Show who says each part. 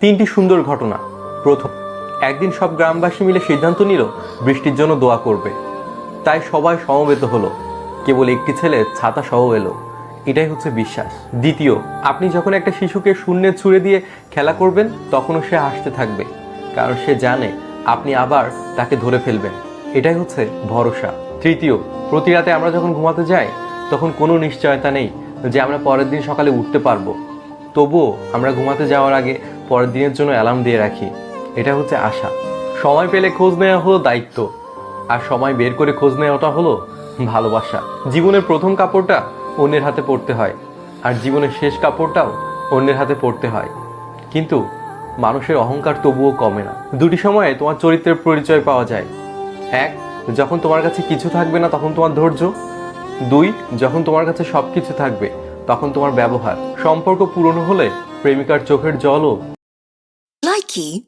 Speaker 1: তিনটি সুন্দর ঘটনা। প্রথম, একদিন সব গ্রামবাসী মিলে সিদ্ধান্ত নিল বৃষ্টির জন্য দোয়া করবে। তাই সবাই সমবেত হলো। কেবল একটি ছেলে ছাতা সহ এলো। এটাই হচ্ছে বিশ্বাস। দ্বিতীয়, আপনি যখন একটা শিশুকে শূন্যে ছুঁড়ে দিয়ে খেলা করবেন, তখনও সে হাসতে থাকবে, কারণ সে জানে আপনি আবার তাকে ধরে ফেলবেন। এটাই হচ্ছে ভরসা। তৃতীয়, প্রতি রাতে আমরা যখন ঘুমাতে যাই, তখন কোনো নিশ্চয়তা নেই যে আমরা পরের দিন সকালে উঠতে পারবো। তবুও আমরা ঘুমাতে যাওয়ার আগে পরের দিনের জন্য অ্যালার্ম দিয়ে রাখি। এটা হচ্ছে আশা। সময় পেলে খোঁজ নেওয়া হলো দায়িত্ব, আর সময় বের করে খোঁজ নেওয়াটা হলো ভালোবাসা। জীবনের প্রথম কাপড়টা অন্যের হাতে পরতে হয়, আর জীবনের শেষ কাপড়টাও অন্যের হাতে পরতে হয়। কিন্তু মানুষের অহংকার তবুও কমে না। দুটি সময়ে তোমার চরিত্রের পরিচয় পাওয়া যায়। এক, যখন তোমার কাছে কিছু থাকবে না তখন তোমার ধৈর্য। দুই, যখন তোমার কাছে সব কিছু থাকবে তখন তোমার ব্যবহার। সম্পর্ক পুরনো হলে প্রেমিকার চোখের জলও
Speaker 2: Likey